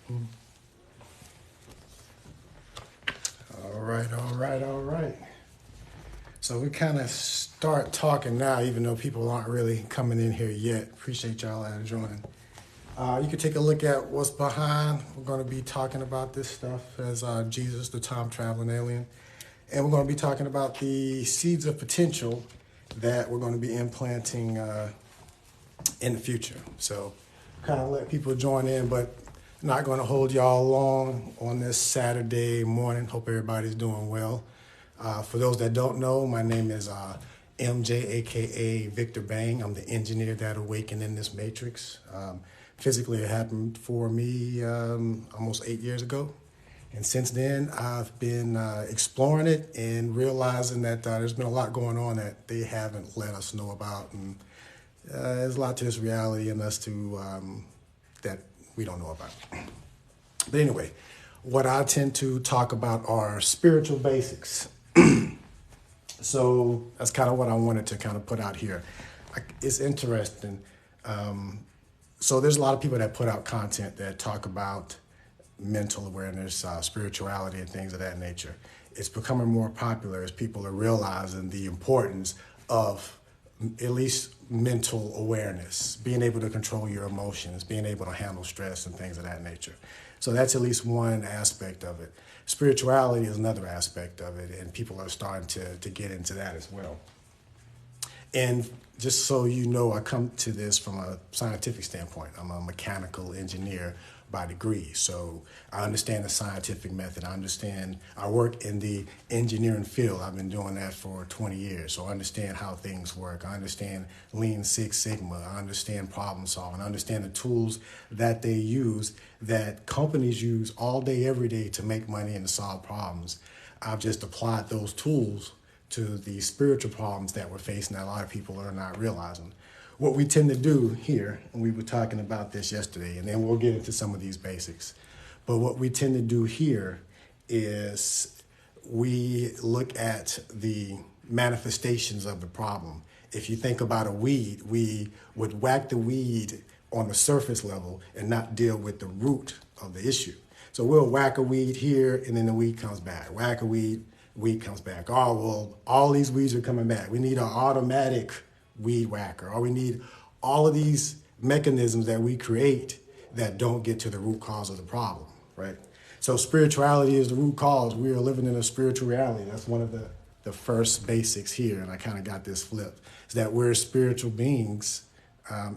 All right. So we kind of start talking now, even though people aren't really coming in here yet. Appreciate y'all that are joining. You can take a look at what's behind. We're going to be talking about this stuff as Jesus, the time traveling alien. And we're going to be talking about the seeds of potential that we're going to be implanting in the future. So kind of let people join in, but not going to hold y'all long on this Saturday morning. Hope everybody's doing well. For those that don't know, my name is MJ, aka Victor Bang. I'm the engineer that awakened in this matrix. Physically, it happened for me almost 8 years ago. And since then, I've been exploring it and realizing that there's been a lot going on that they haven't let us know about. And there's a lot to this reality in us that we don't know about. But anyway, what I tend to talk about are spiritual basics. So that's kind of what I wanted to kind of put out here. It's interesting. So there's a lot of people that put out content that talk about mental awareness, spirituality, and things of that nature. It's becoming more popular as people are realizing the importance of at least mental awareness, being able to control your emotions, being able to handle stress and things of that nature. So that's at least one aspect of it. Spirituality is another aspect of it, and people are starting to get into that as well. And just so you know, I come to this from a scientific standpoint. I'm a mechanical engineer by degree. So I understand the scientific method. I work in the engineering field. I've been doing that for 20 years. So I understand how things work. I understand Lean Six Sigma. I understand problem solving. I understand the tools that they use, that companies use all day, every day to make money and to solve problems. I've just applied those tools to the spiritual problems that we're facing that a lot of people are not realizing. What we tend to do here, and we were talking about this yesterday, and then we'll get into some of these basics, but what we tend to do here is we look at the manifestations of the problem. If you think about a weed, we would whack the weed on the surface level and not deal with the root of the issue. So we'll whack a weed here, and then the weed comes back. Whack a weed comes back. Oh, well, all these weeds are coming back. We need an automatic weed whacker, or we need all of these mechanisms that we create that don't get to the root cause of the problem, right? So spirituality is the root cause. We are living in a spiritual reality. That's one of the first basics here, and I kind of got this flipped, is that we're spiritual beings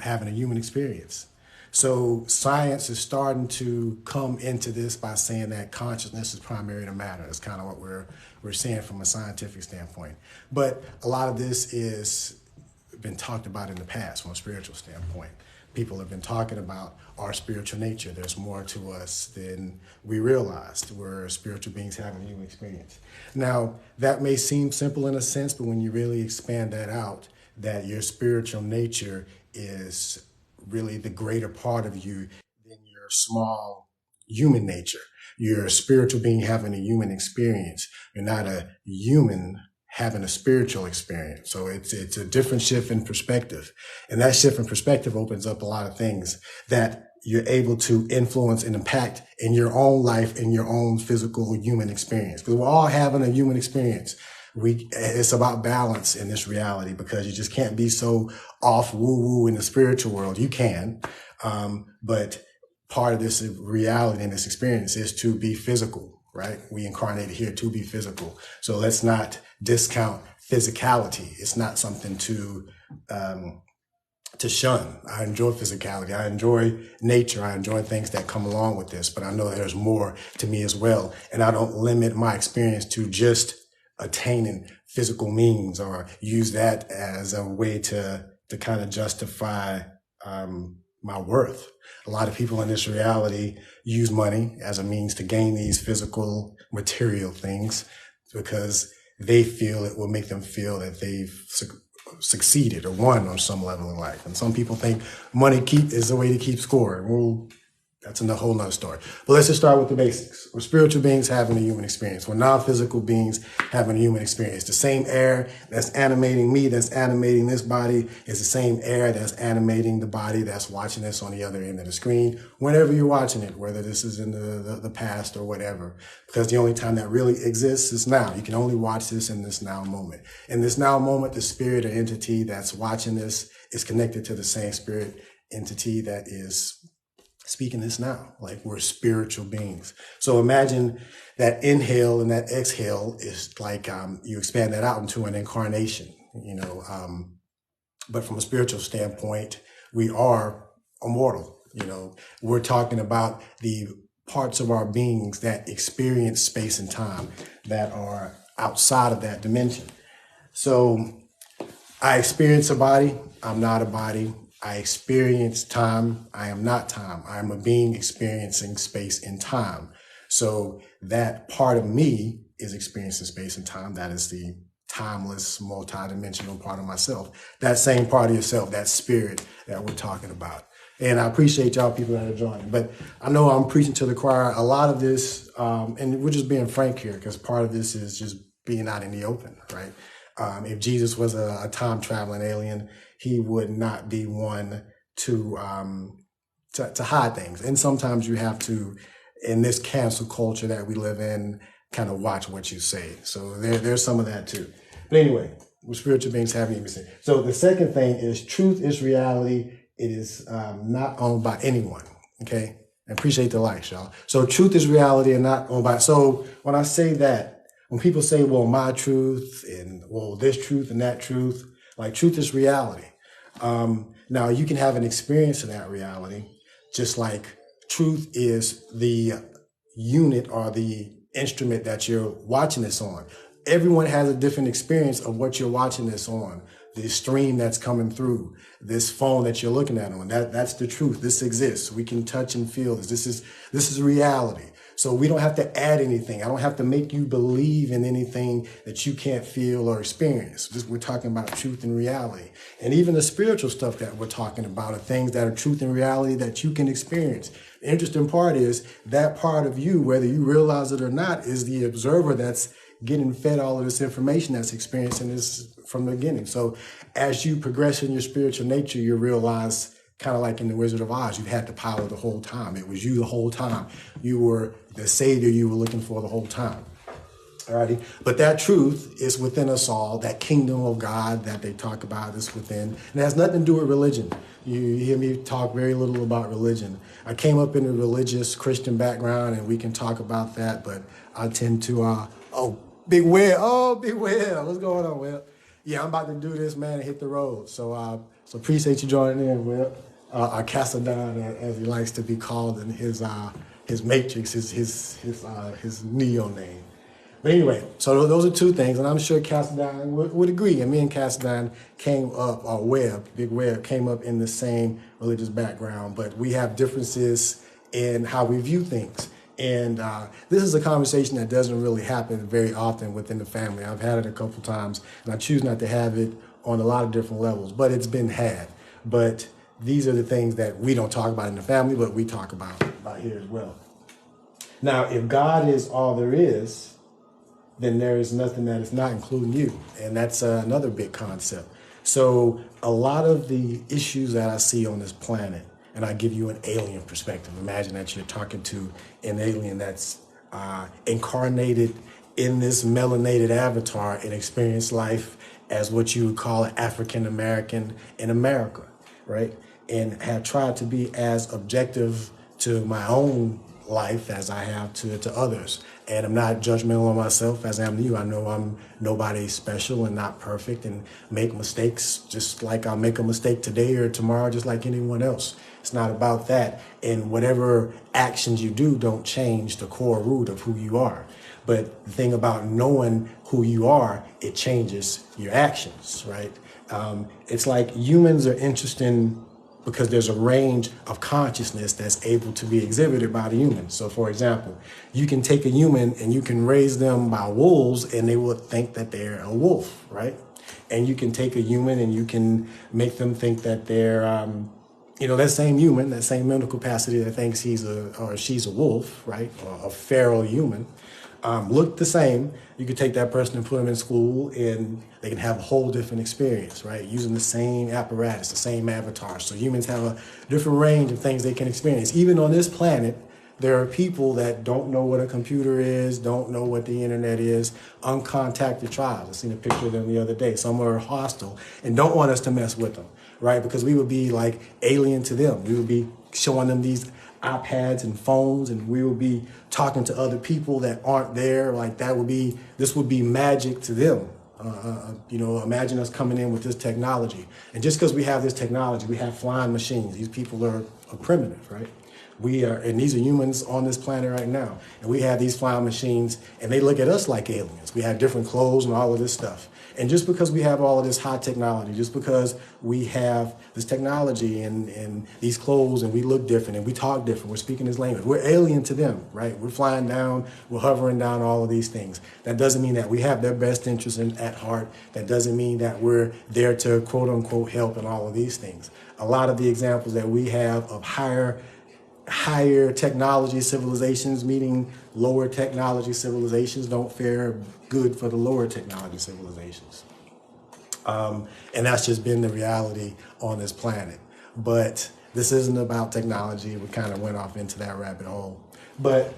having a human experience. So science is starting to come into this by saying that consciousness is primary to matter. That's kind of what we're saying from a scientific standpoint. But a lot of this is been talked about in the past from a spiritual standpoint. People have been talking about our spiritual nature. There's more to us than we realized. We're spiritual beings having a human experience. Now, that may seem simple in a sense, but when you really expand that out, that your spiritual nature is really the greater part of you than your small human nature. You're a spiritual being having a human experience. You're not a human having a spiritual experience. So it's a different shift in perspective. And that shift in perspective opens up a lot of things that you're able to influence and impact in your own life, in your own physical human experience. Because we're all having a human experience. It's about balance in this reality, because you just can't be so off woo-woo in the spiritual world. You can, but part of this reality and this experience is to be physical. Right? We incarnated here to be physical. So let's not discount physicality. It's not something to shun. I enjoy physicality. I enjoy nature. I enjoy things that come along with this, but I know there's more to me as well. And I don't limit my experience to just attaining physical means or use that as a way to kind of justify my worth. A lot of people in this reality use money as a means to gain these physical material things because they feel it will make them feel that they've succeeded or won on some level in life. And some people think money is the way to keep score. Well, That's a whole nother story. But let's just start with the basics. We're spiritual beings having a human experience. We're non-physical beings having a human experience. The same air that's animating me, that's animating this body, is the same air that's animating the body that's watching this on the other end of the screen, whenever you're watching it, whether this is in the past or whatever. Because the only time that really exists is now. You can only watch this in this now moment. In this now moment, the spirit or entity that's watching this is connected to the same spirit entity that is speaking this now. Like, we're spiritual beings. So imagine that inhale and that exhale is like, you expand that out into an incarnation, but from a spiritual standpoint, we are immortal. We're talking about the parts of our beings that experience space and time that are outside of that dimension. So I experience a body. I'm not a body. I experience time. I am not time. I am a being experiencing space and time. So that part of me is experiencing space and time. That is the timeless, multidimensional part of myself. That same part of yourself, that spirit that we're talking about. And I appreciate y'all people that are joining. But I know I'm preaching to the choir. A lot of this, and we're just being frank here, because part of this is just being out in the open, right? If Jesus was a time traveling alien, he would not be one to hide things. And sometimes you have to, in this cancel culture that we live in, kind of watch what you say. So there's some of that too. But anyway, we're spiritual beings having even say. So the second thing is truth is reality. It is not owned by anyone. Okay. I appreciate the likes, y'all. So truth is reality and not owned by. So when I say that, when people say, well, my truth and well, this truth and that truth, like, truth is reality. Now you can have an experience of that reality, just like truth is the unit or the instrument that you're watching this on. Everyone has a different experience of what you're watching this on. The stream that's coming through, this phone that you're looking at on, that's the truth. This exists. We can touch and feel this. This is reality. So we don't have to add anything. I don't have to make you believe in anything that you can't feel or experience. We're talking about truth and reality. And even the spiritual stuff that we're talking about are things that are truth and reality that you can experience. The interesting part is that part of you, whether you realize it or not, is the observer that's getting fed all of this information, that's experiencing this from the beginning. So as you progress in your spiritual nature, you realize, kind of like in The Wizard of Oz, you've had the power the whole time. It was you the whole time. You were the savior you were looking for the whole time. Alrighty. But that truth is within us all. That kingdom of God that they talk about is within. And it has nothing to do with religion. You hear me talk very little about religion. I came up in a religious Christian background, and we can talk about that, but I tend to, Big Will. Oh, Big Will. What's going on, Will? Yeah, I'm about to do this, man, and hit the road. So appreciate you joining in, Will. Cassadon, as he likes to be called in his matrix, his Neo name. But anyway, so those are two things, and I'm sure Cassadon would agree. And me and Cassadon came up, or Big Webb came up in the same religious background, but we have differences in how we view things. And this is a conversation that doesn't really happen very often within the family. I've had it a couple times, and I choose not to have it on a lot of different levels, but it's been had. But these are the things that we don't talk about in the family, but we talk about here as well. Now, if God is all there is, then there is nothing that is not, including you. And that's another big concept. So a lot of the issues that I see on this planet, and I give you an alien perspective. Imagine that you're talking to an alien that's incarnated in this melanated avatar and experienced life as what you would call an African American in America, right? And have tried to be as objective to my own life as I have to others. And I'm not judgmental of myself as I am to you. I know I'm nobody special and not perfect and make mistakes just like I'll make a mistake today or tomorrow, just like anyone else. It's not about that. And whatever actions you do don't change the core root of who you are. But the thing about knowing who you are, it changes your actions, right? It's like humans are interesting because there's a range of consciousness that's able to be exhibited by the human. So for example, you can take a human and you can raise them by wolves and they will think that they're a wolf, right? And you can take a human and you can make them think that they're that same human, that same mental capacity that thinks he's or she's a wolf, right, or a feral human, look the same. You could take that person and put them in school, and they can have a whole different experience, right, using the same apparatus, the same avatar. So humans have a different range of things they can experience. Even on this planet, there are people that don't know what a computer is, don't know what the internet is, uncontacted tribes. I seen a picture of them the other day. Some are hostile and don't want us to mess with them, right? Because we would be like alien to them. We would be showing them these iPads and phones, and we would be talking to other people that aren't there. Like this would be magic to them. Imagine us coming in with this technology. And just because we have this technology, we have flying machines. These people are primitive, right? And these are humans on this planet right now. And we have these flying machines, and they look at us like aliens. We have different clothes and all of this stuff. And just because we have all of this high technology, just because we have this technology and these clothes, and we look different and we talk different, we're speaking this language, we're alien to them, right? We're flying down, we're hovering down, all of these things. That doesn't mean that we have their best interests at heart. That doesn't mean that we're there to quote unquote help and all of these things. A lot of the examples that we have of higher technology civilizations meeting lower technology civilizations don't fare good for the lower technology civilizations. And that's just been the reality on this planet. But this isn't about technology. We kind of went off into that rabbit hole. But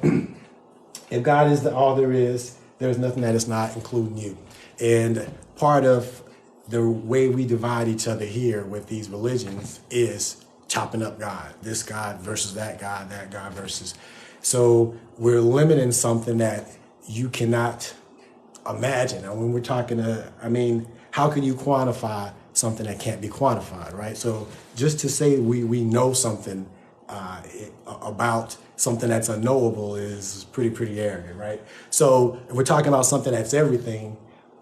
if God is all there is, there's nothing that is not, including you. And part of the way we divide each other here with these religions is chopping up God, this God versus that God versus. So we're limiting something that you cannot imagine. And when we're talking how can you quantify something that can't be quantified, right? So just to say we know something about something that's unknowable is pretty arrogant, right? So if we're talking about something that's everything,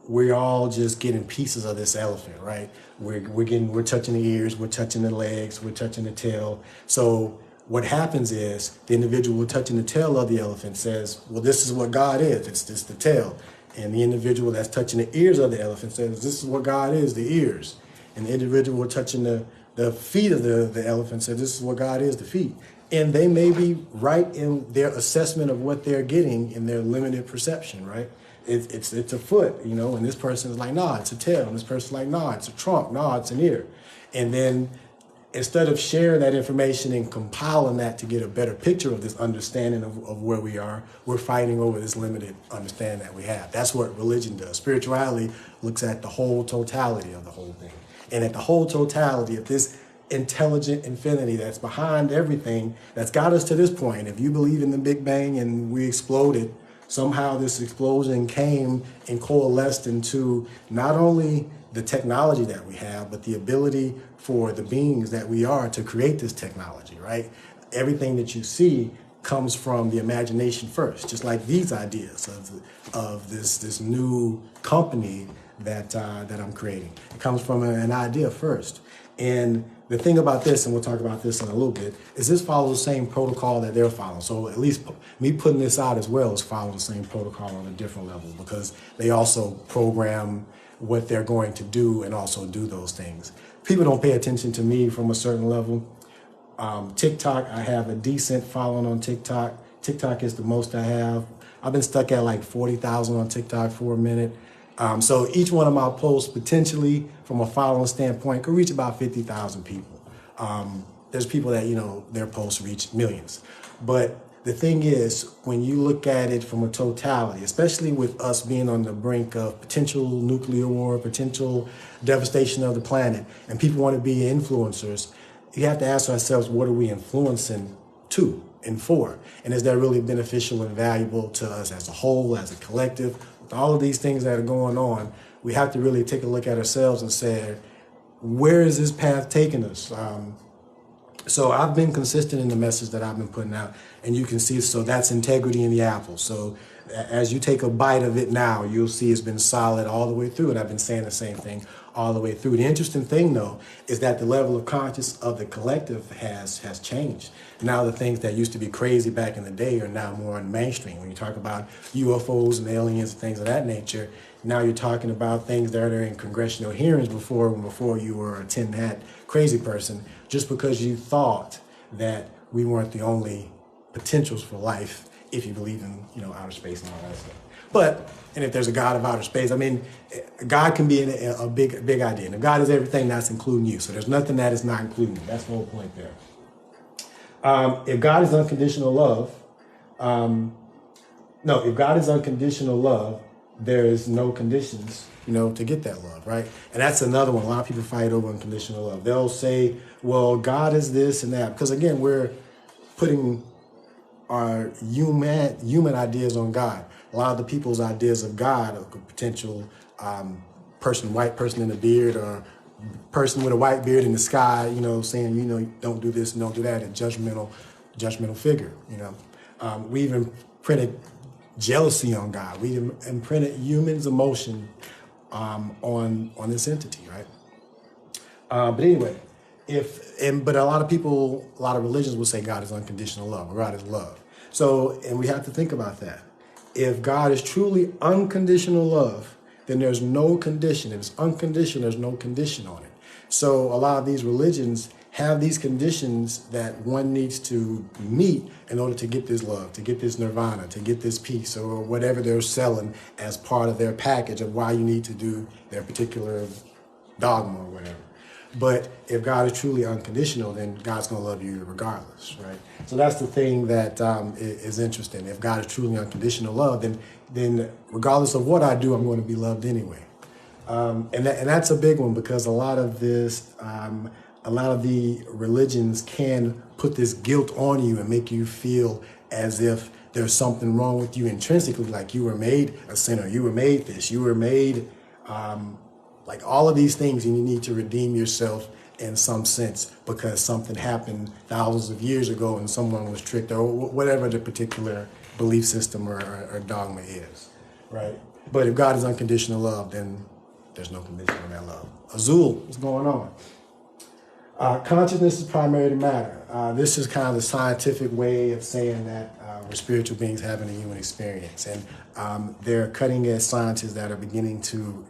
we're all just getting pieces of this elephant, right? We're touching the ears, we're touching the legs, we're touching the tail. So what happens is the individual touching the tail of the elephant says, well, this is what God is, it's just the tail. And the individual that's touching the ears of the elephant says, this is what God is, the ears. And the individual touching the feet of the elephant says, this is what God is, the feet. And they may be right in their assessment of what they're getting in their limited perception, right? It's a foot, and this person is like, nah, it's a tail. And this person's like, nah, it's a trunk. Nah, it's an ear. And then instead of sharing that information and compiling that to get a better picture of this understanding of where we are, we're fighting over this limited understanding that we have. That's what religion does. Spirituality looks at the whole totality of the whole thing. And at the whole totality of this intelligent infinity that's behind everything that's got us to this point. If you believe in the Big Bang and we exploded, somehow this explosion came and coalesced into not only the technology that we have, but the ability for the beings that we are to create this technology, right? Everything that you see comes from the imagination first, just like these ideas of this new company that I'm creating. It comes from an idea first. And the thing about this, and we'll talk about this in a little bit, is this follows the same protocol that they're following. So at least me putting this out as well is follow the same protocol on a different level, because they also program what they're going to do and also do those things. People don't pay attention to me from a certain level. TikTok, I have a decent following on TikTok. TikTok is the most I have. I've been stuck at like 40,000 on TikTok for a minute. So each one of my posts potentially from a following standpoint could reach about 50,000 people. There's people that, their posts reach millions. But the thing is, when you look at it from a totality, especially with us being on the brink of potential nuclear war, potential devastation of the planet, and people want to be influencers, you have to ask ourselves, what are we influencing to and for? And is that really beneficial and valuable to us as a whole, as a collective? With all of these things that are going on, we have to really take a look at ourselves and say, where is this path taking us? So I've been consistent in the message that I've been putting out, and you can see, so that's integrity in the apple. So as you take a bite of it now, you'll see it's been solid all the way through, and I've been saying the same thing all the way through. The interesting thing, though, is that the level of conscious of the collective has changed. Now the things that used to be crazy back in the day are now more in mainstream. When you talk about UFOs and aliens and things of that nature, now you're talking about things that are in congressional hearings before you were a tin hat crazy person, just because you thought that we weren't the only potentials for life if you believe in, outer space and all that stuff. But, and if there's a God of outer space, I mean, God can be a big idea. And if God is everything, that's including you. So there's nothing that is not including you. That's the whole point there. If God is unconditional love, if God is unconditional love, there is no conditions, to get that love, right? And that's another one. A lot of people fight over unconditional love. They'll say, well, God is this and that. Because again, we're putting our human ideas on God. A lot of the people's ideas of God, a potential white person in a beard, or person with a white beard in the sky, saying, don't do this and don't do that, a judgmental figure, We even printed jealousy on God. We imprinted humans' emotion on this entity, right? But anyway, but a lot of people, a lot of religions will say God is unconditional love, or God is love. So, and we have to think about that. If God is truly unconditional love, then there's no condition. If it's unconditional, there's no condition on it. So a lot of these religions have these conditions that one needs to meet in order to get this love, to get this nirvana, to get this peace, or whatever they're selling as part of their package of why you need to do their particular dogma or whatever. But if God is truly unconditional, then God's going to love you regardless, right? So that's the thing that is interesting. If God is truly unconditional love, then regardless of what I do, I'm going to be loved anyway. And that's a big one, because a lot of this, a lot of the religions can put this guilt on you and make you feel as if there's something wrong with you intrinsically, like you were made a sinner, you were made this, you were made like all of these things, and you need to redeem yourself in some sense because something happened thousands of years ago and someone was tricked, or whatever the particular belief system or dogma is, right? But if God is unconditional love, then there's no condition on that love. Azul, what's going on? Consciousness is primary to matter. This is kind of the scientific way of saying that we're spiritual beings having a human experience. And there are cutting-edge scientists that are beginning to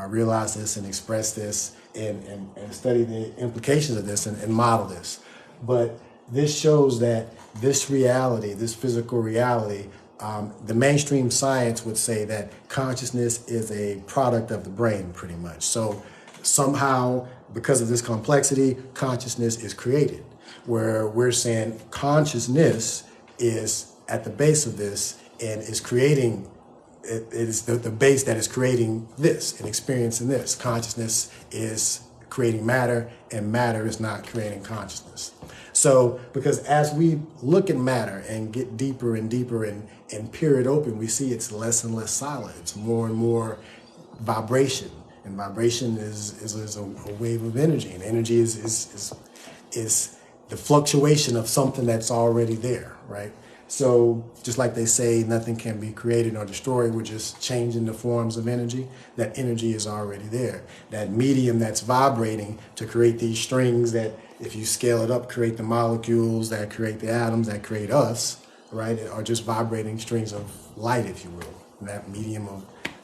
realize this and express this and study the implications of this and model this. But this shows that this reality, this physical reality, the mainstream science would say that consciousness is a product of the brain, pretty much. So somehow, because of this complexity, consciousness is created, where we're saying consciousness is at the base of this and is creating, it is the base that is creating this and experiencing this. Consciousness is creating matter, and matter is not creating consciousness. So, because as we look at matter and get deeper and deeper and peer it open, we see it's less and less solid. It's more and more vibration. And vibration is a wave of energy. And energy is the fluctuation of something that's already there, right? So just like they say, nothing can be created nor destroyed, we're just changing the forms of energy. That energy is already there. That medium that's vibrating to create these strings that, if you scale it up, create the molecules that create the atoms that create us, right? Are just vibrating strings of light, if you will, in that medium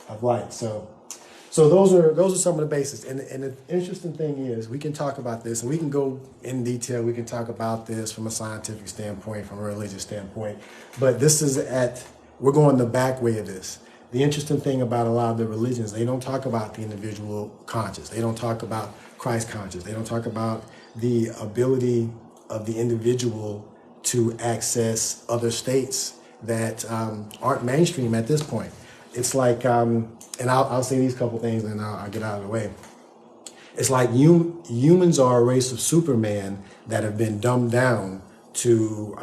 of light. So those are some of the basics. And the interesting thing is, we can talk about this and we can go in detail. We can talk about this from a scientific standpoint, from a religious standpoint. But this is we're going the back way of this. The interesting thing about a lot of the religions, they don't talk about the individual conscious. They don't talk about Christ conscious. They don't talk about the ability of the individual to access other states that aren't mainstream at this point. It's like, and I'll say these couple things and then I'll get out of the way. It's like humans are a race of Superman that have been dumbed down to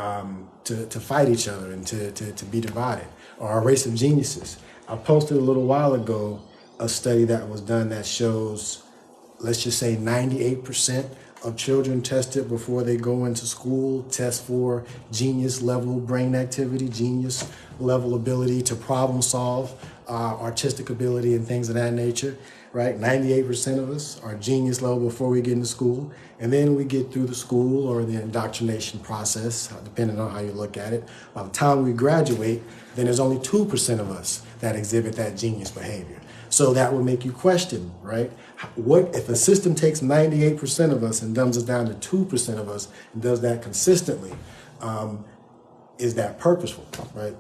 fight each other and to be divided, or a race of geniuses. I posted a little while ago a study that was done that shows, let's just say 98% of children tested before they go into school test for genius level brain activity, genius level ability to problem solve, artistic ability and things of that nature. right? 98% of us are genius level before we get into school. And then we get through the school or the indoctrination process, depending on how you look at it. By the time we graduate, then there's only 2% of us that exhibit that genius behavior. So that would make you question, right? What if a system takes 98% of us and dumbs us down to 2% of us and does that consistently? Is that purposeful, right?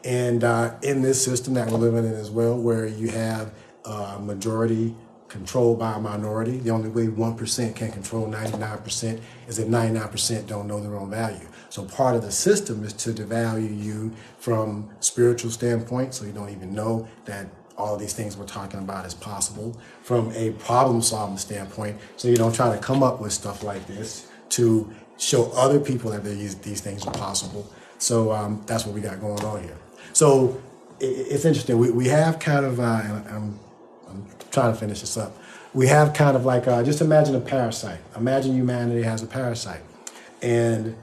And in this system that we're living in as well, where you have a majority controlled by a minority, the only way 1% can control 99% is if 99% don't know their own value. So part of the system is to devalue you from spiritual standpoint, so you don't even know that all of these things we're talking about is possible. From a problem-solving standpoint, so you don't try to come up with stuff like this to show other people that these things are possible. So that's what we got going on here. So it's interesting. We have kind of, I'm trying to finish this up. We have kind of like, just imagine a parasite. Imagine humanity has a parasite. And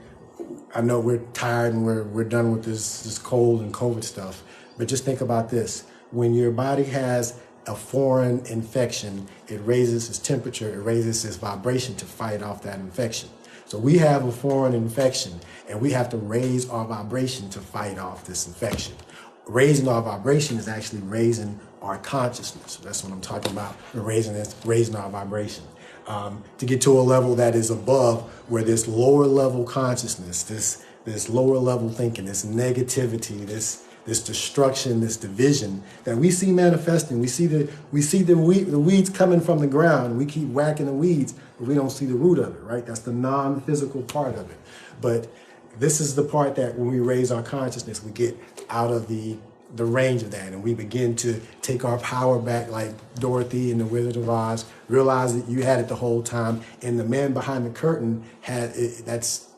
I know we're tired and we're done with this cold and COVID stuff, but just think about this. When your body has a foreign infection, it raises its temperature, it raises its vibration to fight off that infection. So we have a foreign infection and we have to raise our vibration to fight off this infection. Raising our vibration is actually raising our consciousness. That's what I'm talking about. We're raising our vibration to get to a level that is above where this lower level consciousness, this lower level thinking, this negativity, this destruction, this division that we see manifesting. We see the weeds coming from the ground. We keep whacking the weeds, but we don't see the root of it, right? That's the non-physical part of it. But this is the part that when we raise our consciousness, we get out of the range of that, and we begin to take our power back, like Dorothy in the Wizard of Oz. Realize that you had it the whole time, and the man behind the curtain had it. That's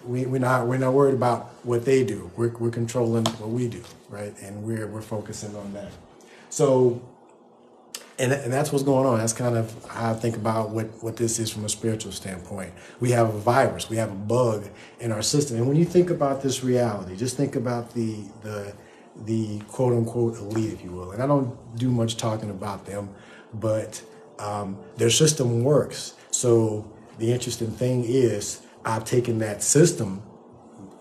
we're not worried about what they do. We're controlling what we do, right? And we're focusing on that. So, and that's what's going on. That's kind of how I think about what this is from a spiritual standpoint. We have a virus, we have a bug in our system. And when you think about this reality, just think about the quote unquote elite, if you will. And I don't do much talking about them, but their system works. So the interesting thing is I've taken that system,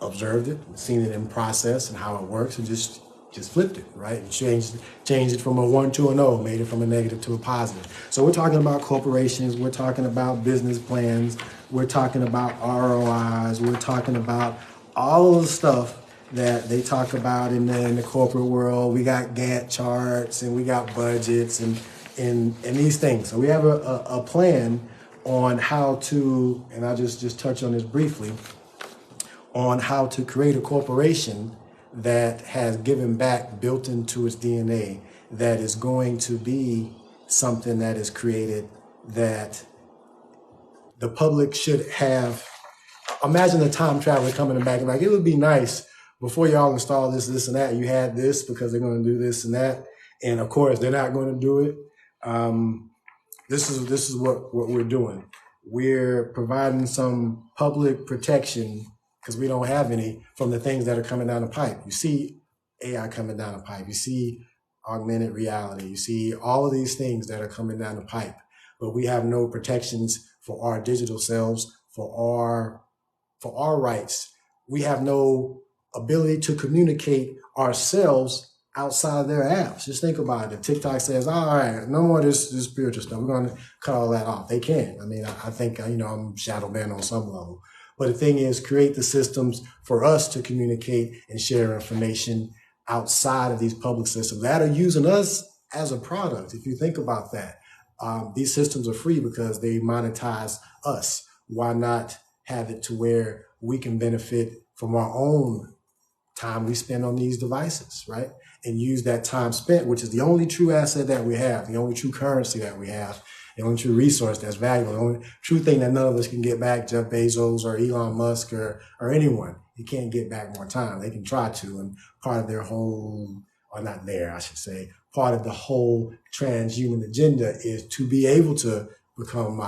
observed it, seen it in process and how it works, and just flipped it, right? And changed it from a 1 to a 0, made it from a negative to a positive. So we're talking about corporations, we're talking about business plans, we're talking about ROIs, we're talking about all of the stuff that they talk about in the corporate world. We got Gantt charts and we got budgets and these things. So we have a plan on how to, and I'll just touch on this briefly, on how to create a corporation that has given back, built into its DNA, that is going to be something that is created that the public should have. Imagine a time traveler coming back and like, it would be nice before y'all install this and that, you had this because they're going to do this and that. And of course, they're not going to do it. This is what we're doing. We're providing some public protection because we don't have any from the things that are coming down the pipe. You see AI coming down the pipe. You see augmented reality. You see all of these things that are coming down the pipe, but we have no protections for our digital selves, for our rights. We have no ability to communicate ourselves outside of their apps. Just think about it. If TikTok says, all right, no more this spiritual stuff, we're going to cut all that off. They can. I mean, I think, I'm shadow banned on some level. But the thing is, create the systems for us to communicate and share information outside of these public systems that are using us as a product. If you think about that, these systems are free because they monetize us. Why not have it to where we can benefit from our own time we spend on these devices, right? And use that time spent, which is the only true asset that we have, the only true currency that we have, the only true resource that's valuable, the only true thing that none of us can get back, Jeff Bezos or Elon Musk or anyone. They can't get back more time. They can try to, and part of their whole, or not there, I should say, part of the whole transhuman agenda is to be able to become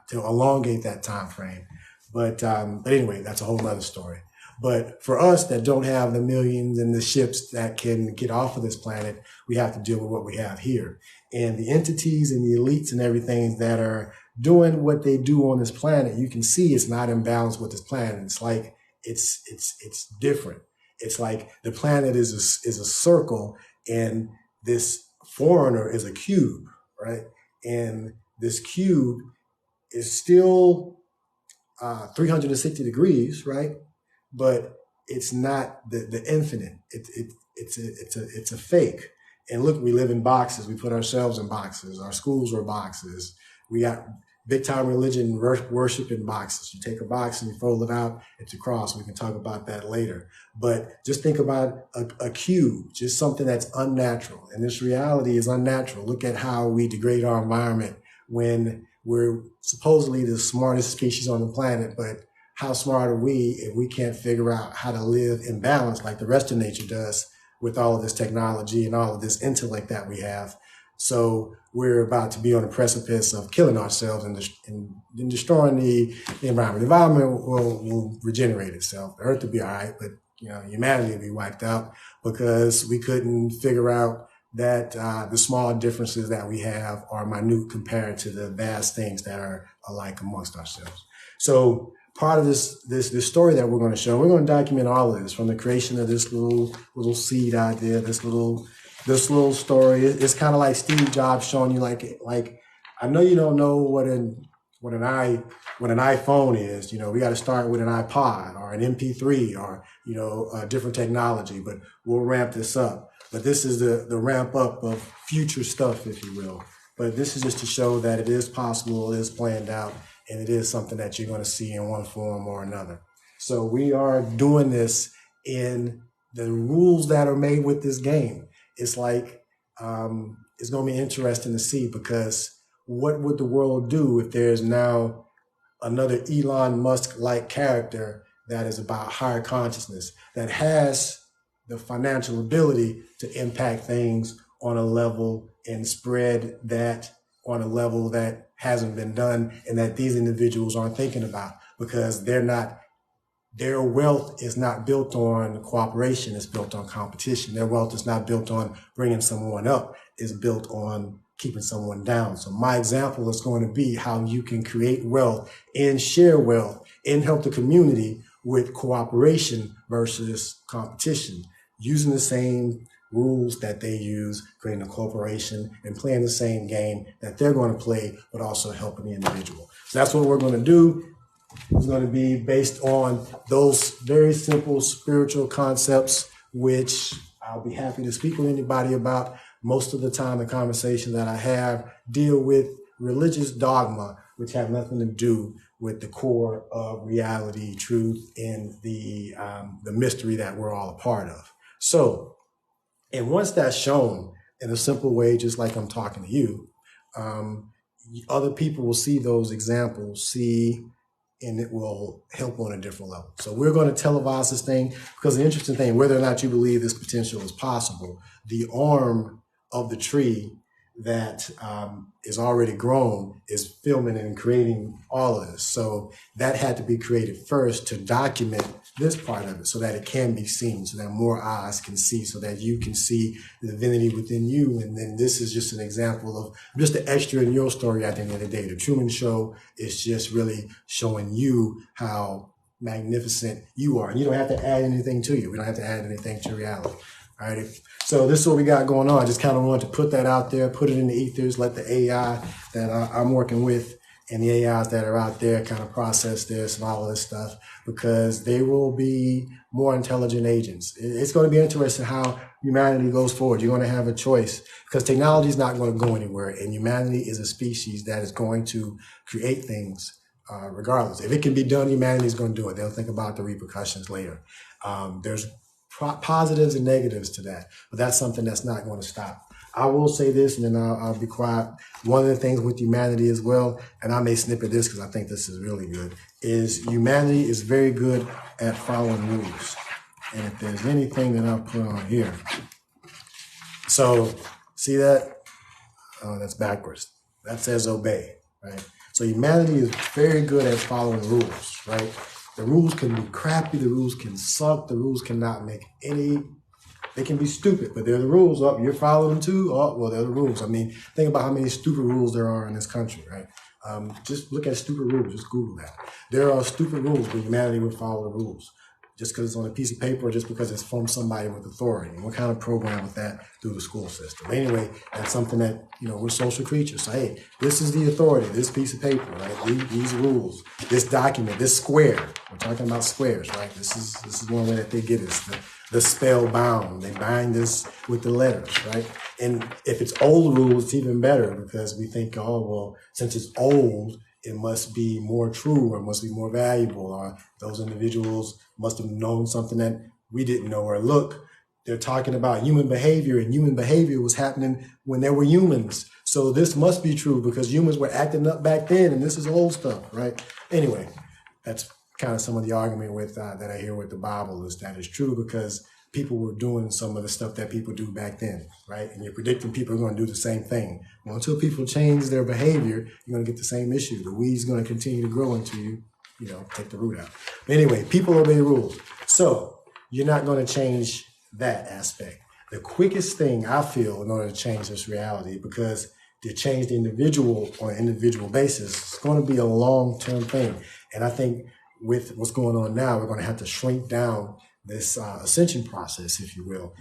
to elongate that time frame. But anyway, that's a whole nother story. But for us that don't have the millions and the ships that can get off of this planet, we have to deal with what we have here. And the entities and the elites and everything that are doing what they do on this planet, you can see it's not in balance with this planet. It's like it's different. It's like the planet is a circle, and this foreigner is a cube, right? And this cube is still 360 degrees, right? But it's not the infinite. It's a fake. And look, we live in boxes. We put ourselves in boxes. Our schools are boxes. We got big time religion worship in boxes. You take a box and you fold it out, it's a cross. We can talk about that later. But just think about a cube, just something that's unnatural. And this reality is unnatural. Look at how we degrade our environment when we're supposedly the smartest species on the planet, but how smart are we if we can't figure out how to live in balance like the rest of nature does with all of this technology and all of this intellect that we have? So we're about to be on the precipice of killing ourselves and destroying the environment. The environment will regenerate itself. The earth will be all right, but humanity will be wiped out because we couldn't figure out that the small differences that we have are minute compared to the vast things that are alike amongst ourselves. So part of this story that we're going to show, we're going to document all of this from the creation of this little seed idea, this little story. It's kind of like Steve Jobs showing you like I know you don't know what an iPhone is. We got to start with an iPod or an MP3 or a different technology, but we'll ramp this up. But this is the ramp up of future stuff, if you will. But this is just to show that it is possible, it is planned out, and it is something that you're going to see in one form or another. So we are doing this in the rules that are made with this game. It's like, it's going to be interesting to see, because what would the world do if there's now another Elon Musk-like character that is about higher consciousness, that has the financial ability to impact things on a level and spread that on a level that hasn't been done and that these individuals aren't thinking about, because their wealth is not built on cooperation, it's built on competition. Their wealth is not built on bringing someone up, it's built on keeping someone down. So my example is going to be how you can create wealth and share wealth and help the community with cooperation versus competition, using the same rules that they use, creating a corporation and playing the same game that they're going to play, but also helping the individual. So that's what we're going to do. It's going to be based on those very simple spiritual concepts, which I'll be happy to speak with anybody about. Most of the time, the conversation that I have deal with religious dogma, which have nothing to do with the core of reality, truth, and the mystery that we're all a part of. So, and once that's shown in a simple way, just like I'm talking to you, other people will see those examples, and it will help on a different level. So we're going to televise this thing, because the interesting thing, whether or not you believe this potential is possible, the arm of the tree that is already grown is filming and creating all of this. So that had to be created first to document this part of it so that it can be seen, so that more eyes can see, so that you can see the divinity within you. And then this is just an example of just an extra in your story at the end of the day. The Truman Show is just really showing you how magnificent you are. And you don't have to add anything to you. We don't have to add anything to reality. All right. So this is what we got going on. I just kind of wanted to put that out there, put it in the ethers, let the AI that I'm working with and the AIs that are out there kind of process this and all of this stuff, because they will be more intelligent agents. It's going to be interesting how humanity goes forward. You're going to have a choice, because technology is not going to go anywhere, and humanity is a species that is going to create things regardless. If it can be done, humanity is going to do it. They'll think about the repercussions later. There's positives and negatives to that, but that's something that's not going to stop. I will say this, and then I'll be quiet. One of the things with humanity as well, and I may snippet this because I think this is really good, is humanity is very good at following rules. And if there's anything that I'll put on here. So, see that? Oh, that's backwards. That says obey, right? So humanity is very good at following rules, right? The rules can be crappy, the rules can suck, the rules cannot make any They can be stupid, but they're the rules. Oh, you're following them too? Oh, well, they're the rules. I mean, think about how many stupid rules there are in this country, right? Just look at stupid rules. Just Google that. There are stupid rules, but humanity would follow the rules. Just because it's on a piece of paper or just because it's from somebody with authority. And what kind of program with that through the school system? Anyway, that's something that, we're social creatures. So, hey, this is the authority, this piece of paper, right? These rules, this document, this square. We're talking about squares, right? This is one way that they get us. The spell bound. They bind this with the letters, right? And if it's old rules, it's even better because we think, oh, well, since it's old, it must be more true or must be more valuable, or those individuals must have known something that we didn't know. Or look, they're talking about human behavior, and human behavior was happening when there were humans. So this must be true because humans were acting up back then, and this is old stuff, right? Anyway, that's kind of some of the argument with that I hear with the Bible is that it's true because people were doing some of the stuff that people do back then, right? And you're predicting people are going to do the same thing. Well, until people change their behavior, you're going to get the same issue. The weed's going to continue to grow until you take the root out. But anyway, people obey rules. So you're not going to change that aspect. The quickest thing I feel in order to change this reality, because to change the individual on an individual basis, it's going to be a long-term thing. And I think with what's going on now, we're going to have to shrink down this ascension process, if you will.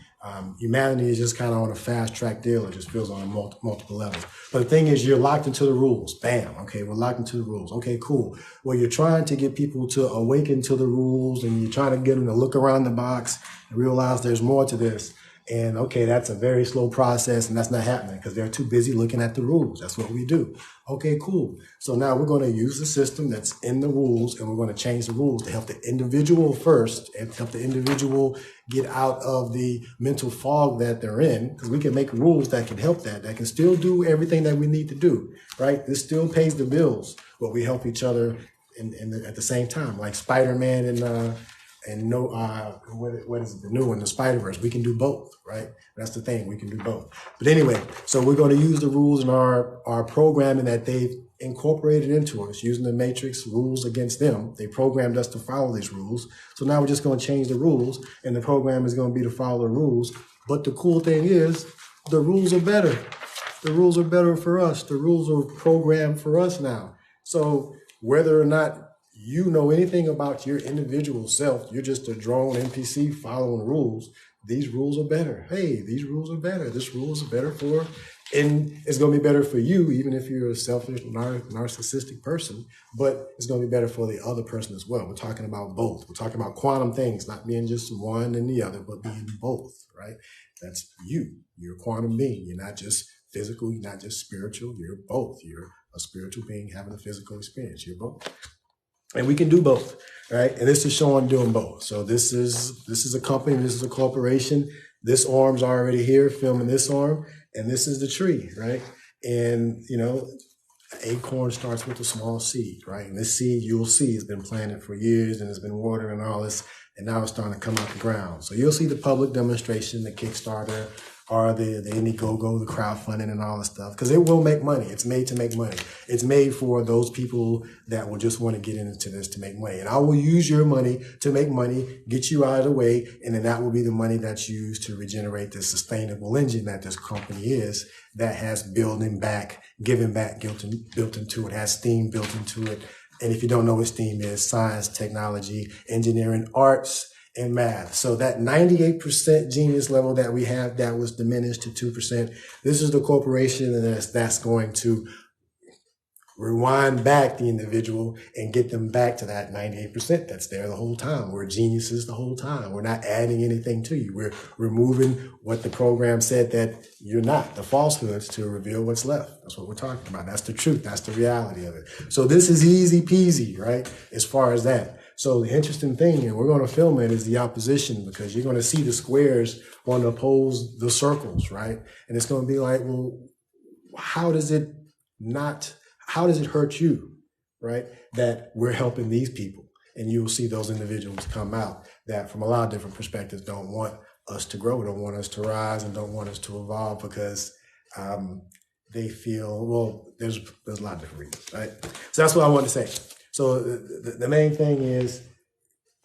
Humanity is just kind of on a fast track deal. It just feels on a multiple levels. But the thing is, you're locked into the rules. Bam. Okay, we're locked into the rules. Okay, cool. Well, you're trying to get people to awaken to the rules, and you're trying to get them to look around the box and realize there's more to this. And okay, that's a very slow process, and that's not happening because they're too busy looking at the rules. That's what we do. Okay, cool. So now we're going to use the system that's in the rules, and we're going to change the rules to help the individual first and help the individual get out of the mental fog that they're in, because we can make rules that can help that can still do everything that we need to do, right? This still pays the bills, but we help each other at the same time, like Spider-Man what is it? The new one, the Spider-Verse. We can do both, right? That's the thing. We can do both. But anyway, so we're going to use the rules in our programming that they've incorporated into us, using the matrix rules against them. They programmed us to follow these rules. So now we're just going to change the rules, and the program is going to be to follow the rules. But the cool thing is, the rules are better. The rules are better for us. The rules are programmed for us now. So whether or not you know anything about your individual self, you're just a drone NPC following rules. These rules are better. Hey, these rules are better. This rule is better and it's going to be better for you, even if you're a selfish, narcissistic person, but it's going to be better for the other person as well. We're talking about both. We're talking about quantum things, not being just one and the other, but being both, right? That's you. You're a quantum being. You're not just physical. You're not just spiritual. You're both. You're a spiritual being having a physical experience. You're both. And we can do both, right? And this is showing doing both. So this is a company, this is a corporation. This arm's already here filming this arm, and this is the tree, right? And, an acorn starts with a small seed, right? And this seed, you'll see, has been planted for years and has been watered and all this, and now it's starting to come out the ground. So you'll see the public demonstration, the Kickstarter, or the Indiegogo, the crowdfunding and all this stuff, because it will make money. It's made to make money. It's made for those people that will just want to get into this to make money. And I will use your money to make money, get you out of the way, and then that will be the money that's used to regenerate the sustainable engine that this company is, that has giving back built into it, has STEAM built into it. And if you don't know what STEAM is, science, technology, engineering, arts, and math. So that 98% genius level that we have, that was diminished to 2%. This is the corporation, and that's going to rewind back the individual and get them back to that 98% that's there the whole time. We're geniuses the whole time. We're not adding anything to you. We're removing what the program said that you're not, the falsehoods, to reveal what's left. That's what we're talking about. That's the truth. That's the reality of it. So this is easy peasy, right? As far as that. So the interesting thing, and we're going to film it, is the opposition, because you're going to see the squares want to oppose the circles, right? And it's going to be like, well, how does it hurt you, right? That we're helping these people. And you'll see those individuals come out that from a lot of different perspectives don't want us to grow, don't want us to rise, and don't want us to evolve because they feel, well, there's a lot of different reasons, right? So that's what I want to say. So the main thing is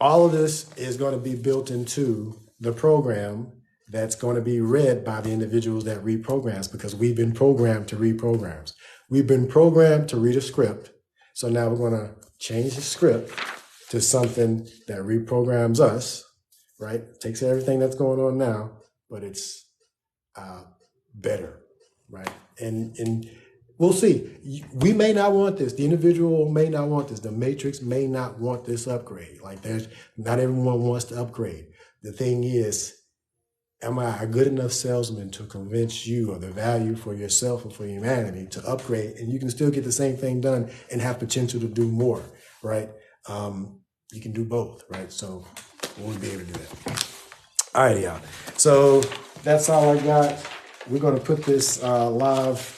all of this is going to be built into the program that's going to be read by the individuals that read programs, because we've been programmed to read programs. We've been programmed to read a script. So now we're going to change the script to something that reprograms us, right? Takes everything that's going on now, but it's better, right? And we'll see. We may not want this. The individual may not want this. The matrix may not want this upgrade. Like, not everyone wants to upgrade. The thing is, am I a good enough salesman to convince you of the value for yourself and for humanity to upgrade? And you can still get the same thing done and have potential to do more, right? You can do both, right? So we'll be able to do that. All right, y'all. So that's all I got. We're going to put this live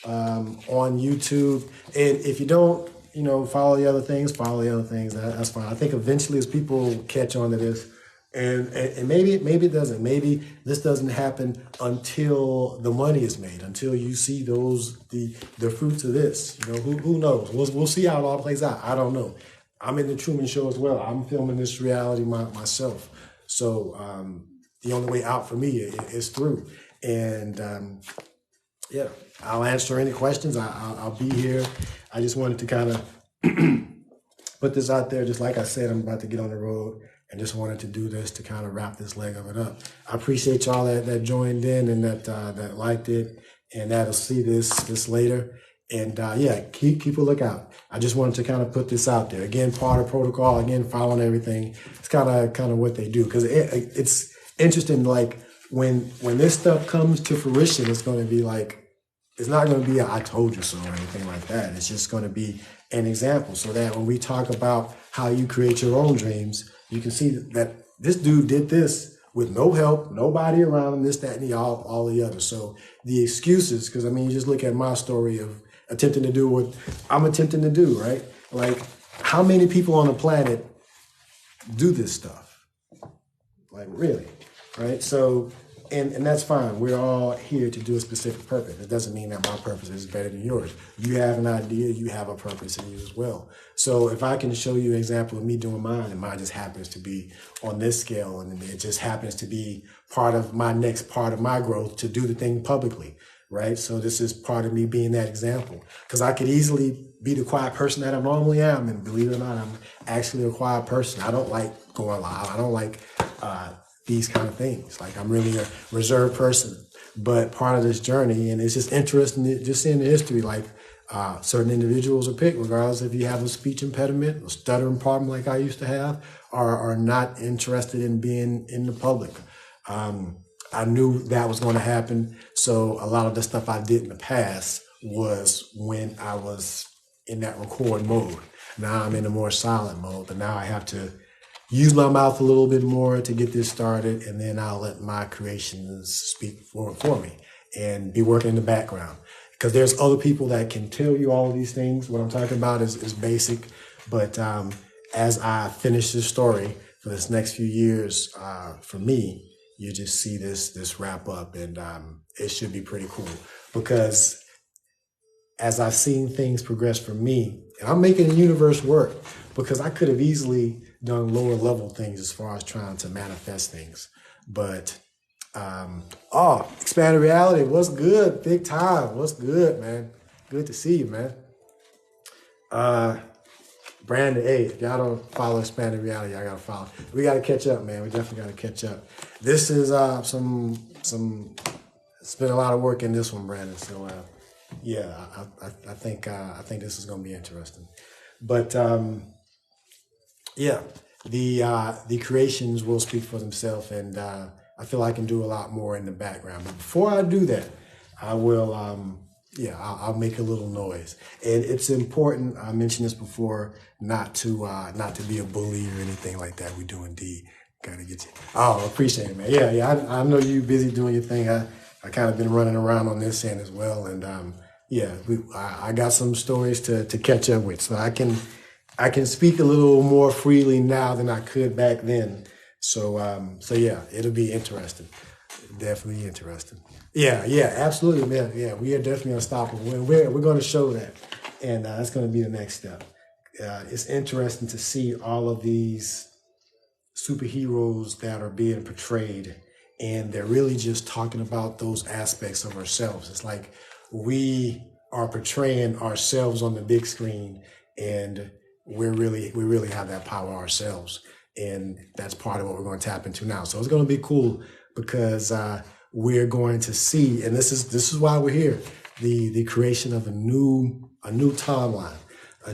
on YouTube. And if you don't, follow the other things, that's fine. I think eventually as people catch on to this, and maybe it doesn't. Maybe this doesn't happen until the money is made, until you see the fruits of this. Who knows? We'll see how it all plays out. I don't know. I'm in the Truman Show as well. I'm filming this reality myself. So the only way out for me is through. And yeah, I'll answer any questions. I'll be here. I just wanted to kind of put this out there. Just like I said, I'm about to get on the road, and just wanted to do this to kind of wrap this leg of it up. I appreciate y'all that joined in and that liked it, and that'll see this later. And yeah, keep a lookout. I just wanted to kind of put this out there. Again, part of protocol, again, following everything. It's kind of what they do, because it's interesting. Like when this stuff comes to fruition, it's going to be like, it's not going to be a "I told you so" or anything like that. It's just going to be an example, so that when we talk about how you create your own dreams, you can see that this dude did this with no help, nobody around him, this, that, and all the others. So the excuses, because you just look at my story of attempting to do what I'm attempting to do, right? Like, how many people on the planet do this stuff? Like, really, right? So, and that's fine. We're all here to do a specific purpose. It doesn't mean that my purpose is better than yours. You have an idea, you have a purpose in you as well. So if I can show you an example of me doing mine, and mine just happens to be on this scale, and it just happens to be part of my next part of my growth to do the thing publicly, right? So this is part of me being that example, because I could easily be the quiet person that I normally am, and believe it or not, I'm actually a quiet person. I don't like going live. I don't like these kind of things. Like, I'm really a reserved person, but part of this journey, and it's just interesting just seeing the history, like certain individuals are picked, regardless if you have a speech impediment, a stuttering problem like I used to have, are not interested in being in the public. I knew that was going to happen. So a lot of the stuff I did in the past was when I was in that record mode. Now I'm in a more silent mode, but now I have to use my mouth a little bit more to get this started, and then I'll let my creations speak for me and be working in the background. Because there's other people that can tell you all of these things. What I'm talking about is basic, but as I finish this story for this next few years, for me, you just see this wrap up, and it should be pretty cool. Because as I've seen things progress for me, and I'm making the universe work, because I could have easily done lower level things as far as trying to manifest things. But, expanded reality, what's good? Big time. What's good, man? Good to see you, man. Brandon, hey, if y'all don't follow expanded reality, I gotta follow. We gotta catch up, man. We definitely gotta catch up. This is some. It's been a lot of work in this one, Brandon. So yeah, I think this is gonna be interesting. But yeah, the creations will speak for themselves, and I feel I can do a lot more in the background. But before I do that, I will I'll make a little noise. And it's important, I mentioned this before, not to be a bully or anything like that. We do indeed gotta get you. Oh, appreciate it, man. Yeah. I know you busy doing your thing. I kind of been running around on this end as well, and I got some stories to catch up with, so I can speak a little more freely now than I could back then. So yeah, it'll be interesting. Definitely interesting. Yeah, absolutely, man. Yeah, we are definitely unstoppable. We're going to show that, and that's going to be the next step. It's interesting to see all of these superheroes that are being portrayed And they're really just talking about those aspects of ourselves. It's like we are portraying ourselves on the big screen, and we really have that power ourselves. And that's part of what we're going to tap into now. So it's going to be cool because we're going to see, and this is why we're here, the creation of a new timeline, a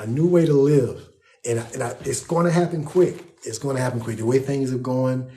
new way to live. And it's going to happen quick. It's going to happen quick. The way things are going,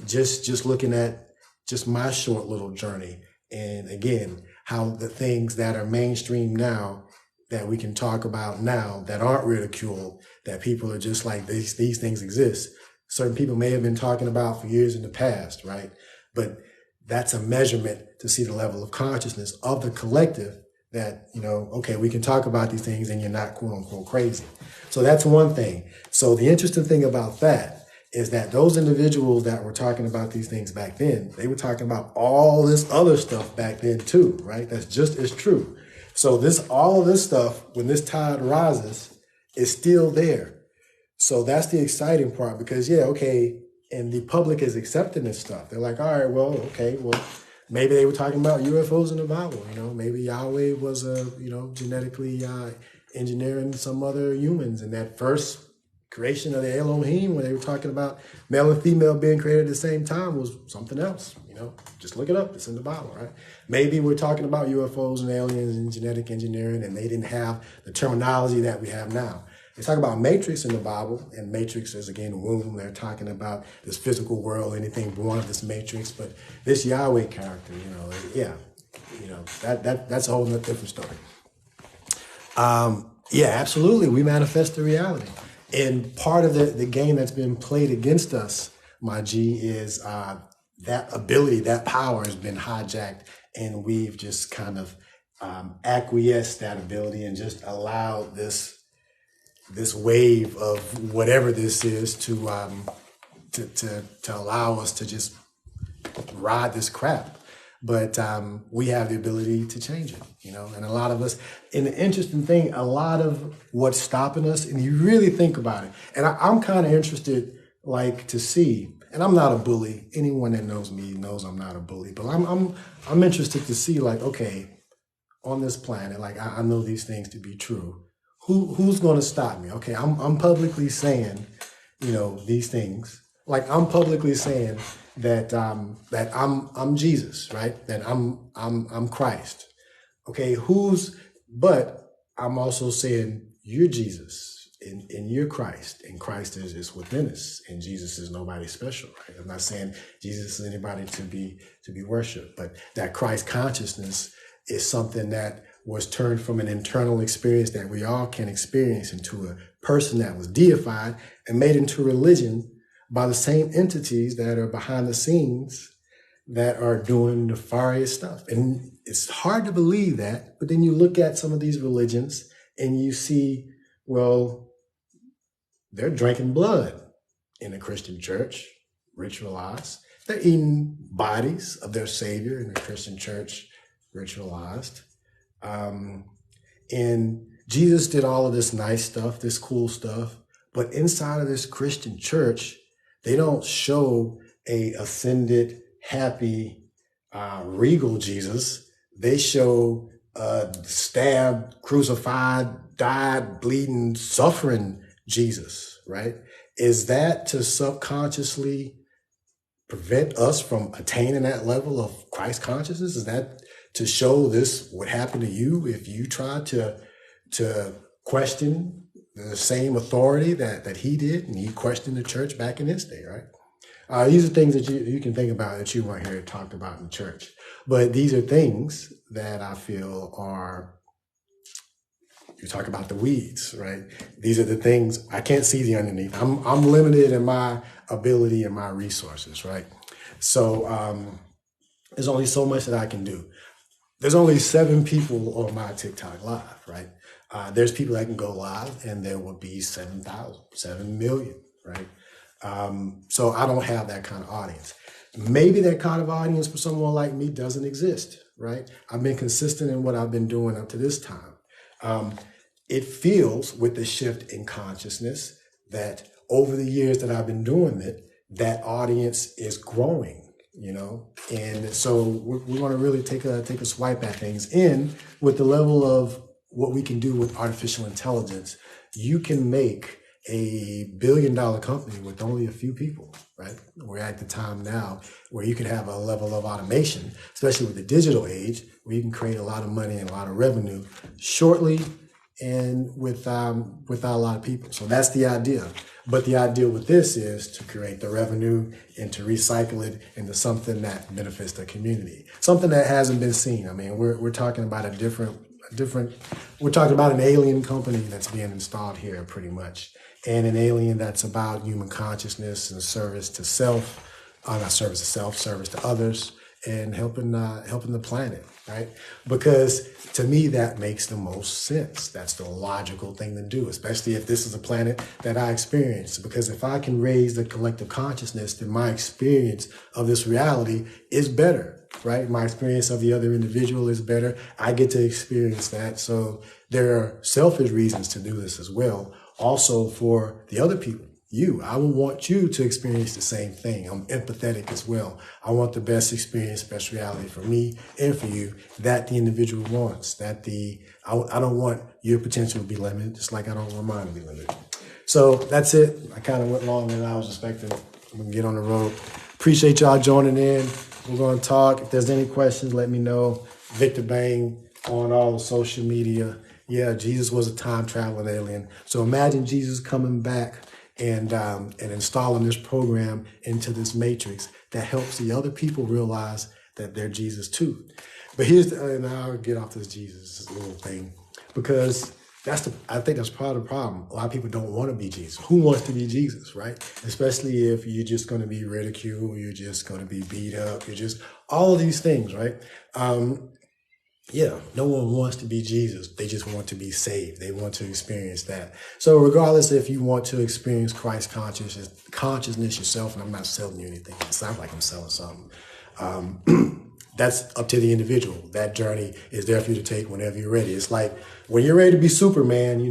just looking at just my short little journey. And again, how the things that are mainstream now that we can talk about now that aren't ridiculed, that people are just like, these things exist. Certain people may have been talking about for years in the past, right? But that's a measurement to see the level of consciousness of the collective that, okay, we can talk about these things and you're not quote unquote crazy. So that's one thing. So the interesting thing about that is that those individuals that were talking about these things back then, they were talking about all this other stuff back then too, right? That's just as true. So all of this stuff, when this tide rises, is still there. So that's the exciting part because, and the public is accepting this stuff. They're like, all right, maybe they were talking about UFOs in the Bible. Maybe Yahweh was, genetically engineering some other humans. And that first creation of the Elohim, when they were talking about male and female being created at the same time, was something else. Just look it up. It's in the Bible, right? Maybe we're talking about UFOs and aliens and genetic engineering, and they didn't have the terminology that we have now. They talk about matrix in the Bible, and matrix is, again, the womb. They're talking about this physical world, anything born of this matrix. But this Yahweh character, that's a whole different story. Absolutely. We manifest the reality. And part of the game that's been played against us, my G, is that ability, that power has been hijacked, and we've just kind of acquiesced that ability and just allowed this wave of whatever this is to allow us to just ride this crap. But we have the ability to change it, and a lot of us, and the interesting thing, a lot of what's stopping us, and you really think about it, and I'm kind of interested, to see, and I'm not a bully. Anyone that knows me knows I'm not a bully, but I'm interested to see, okay, on this planet, I know these things to be true. Who's going to stop me? Okay, I'm publicly saying, these things. I'm publicly saying that I'm Jesus, right? That I'm Christ. Okay, but I'm also saying you're Jesus and you're Christ, and Christ is within us, and Jesus is nobody special, right? I'm not saying Jesus is anybody to be worshipped, but that Christ consciousness is something that was turned from an internal experience that we all can experience into a person that was deified and made into religion by the same entities that are behind the scenes that are doing nefarious stuff. And it's hard to believe that, but then you look at some of these religions and you see, they're drinking blood in the Christian church, ritualized. They're eating bodies of their Savior in the Christian church, ritualized. And Jesus did all of this nice stuff, this cool stuff, but inside of this Christian church, they don't show a ascended, happy, regal Jesus. They show stabbed, crucified, died, bleeding, suffering Jesus, right? Is that to subconsciously prevent us from attaining that level of Christ consciousness? Is that to show this would happen to you if you try to question the same authority that he did, and he questioned the church back in his day, right? These are things that you can think about that you weren't here talked about in church. But these are things that I feel are, you talk about the weeds, right? These are the things, I can't see the underneath. I'm limited in my ability and my resources, right? So there's only so much that I can do. There's only 7 people on my TikTok Live, right? There's people that can go live, and there will be 7,000, 7 million, right? So I don't have that kind of audience. Maybe that kind of audience for someone like me doesn't exist, right? I've been consistent in what I've been doing up to this time. It feels, with the shift in consciousness, that over the years that I've been doing it, that audience is growing, you know? And so we're going to really take a swipe at things. And with the level of what we can do with artificial intelligence, you can make $1 billion company with only a few people, right? We're at the time now where you can have a level of automation, especially with the digital age, where you can create a lot of money and a lot of revenue shortly and without a lot of people. So that's the idea. But the idea with this is to create the revenue and to recycle it into something that benefits the community, something that hasn't been seen. I mean, we're talking about we're talking about an alien company that's being installed here pretty much, and an alien that's about human consciousness and service to self, not service to self, service to others, and helping the planet, right? Because to me, that makes the most sense. That's the logical thing to do, especially if this is a planet that I experience. Because if I can raise the collective consciousness, then my experience of this reality is better, right? My experience of the other individual is better. I get to experience that. So there are selfish reasons to do this as well. Also for the other people. I would want you to experience the same thing. I'm empathetic as well. I want the best experience, best reality for me and for you that the individual wants. I don't want your potential to be limited, just like I don't want mine to be limited. So that's it. I kind of went longer than I was expecting. I'm going to get on the road. Appreciate y'all joining in. We're going to talk. If there's any questions, let me know. Victor Bang on all the social media. Yeah, Jesus was a time traveling alien. So imagine Jesus coming back and installing this program into this matrix that helps the other people realize that they're Jesus too. But and I'll get off this Jesus little thing, because I think that's part of the problem. A lot of people don't want to be Jesus. Who wants to be Jesus, right? Especially if you're just going to be ridiculed, you're just going to be beat up, you're just all of these things, right? Yeah, no one wants to be Jesus. They just want to be saved. They want to experience that. So regardless if you want to experience Christ consciousness yourself, and I'm not selling you anything. It sounds like I'm selling something. That's up to the individual. That journey is there for you to take whenever you're ready. It's like when you're ready to be Superman, you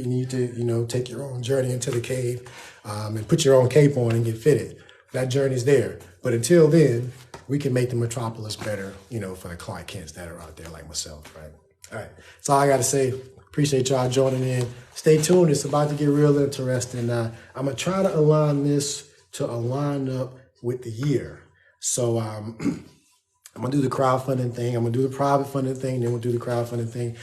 need to, take your own journey into the cave and put your own cape on and get fitted. That journey's there. But until then, we can make the metropolis better, for the Clark Kents that are out there like myself, right? All right. That's all I got to say. Appreciate y'all joining in. Stay tuned. It's about to get real interesting. I'm going to try to align this to align up with the year. So I'm going to do the crowdfunding thing. I'm going to do the private funding thing. Then we'll do the crowdfunding thing.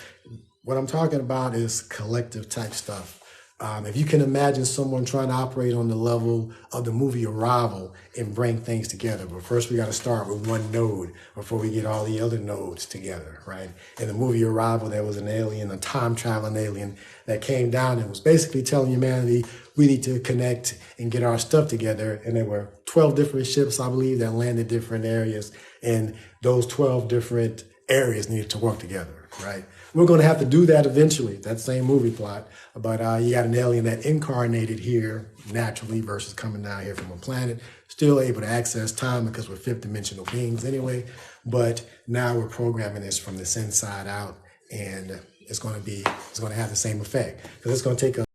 What I'm talking about is collective type stuff. If you can imagine someone trying to operate on the level of the movie Arrival and bring things together. But first we got to start with one node before we get all the other nodes together, right? In the movie Arrival, there was an alien, a time traveling alien that came down and was basically telling humanity, we need to connect and get our stuff together. And there were 12 different ships, I believe, that landed different areas. And those 12 different areas needed to work together, right? We're going to have to do that eventually, that same movie plot. But you got an alien that incarnated here naturally versus coming down here from a planet, still able to access time because we're fifth dimensional beings anyway. But now we're programming this from this inside out, and it's going to have the same effect, because it's going to take us.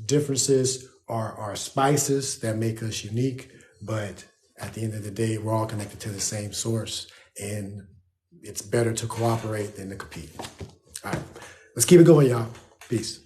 Differences are spices that make us unique, but at the end of the day, we're all connected to the same source, and it's better to cooperate than to compete. All right, let's keep it going, y'all. Peace.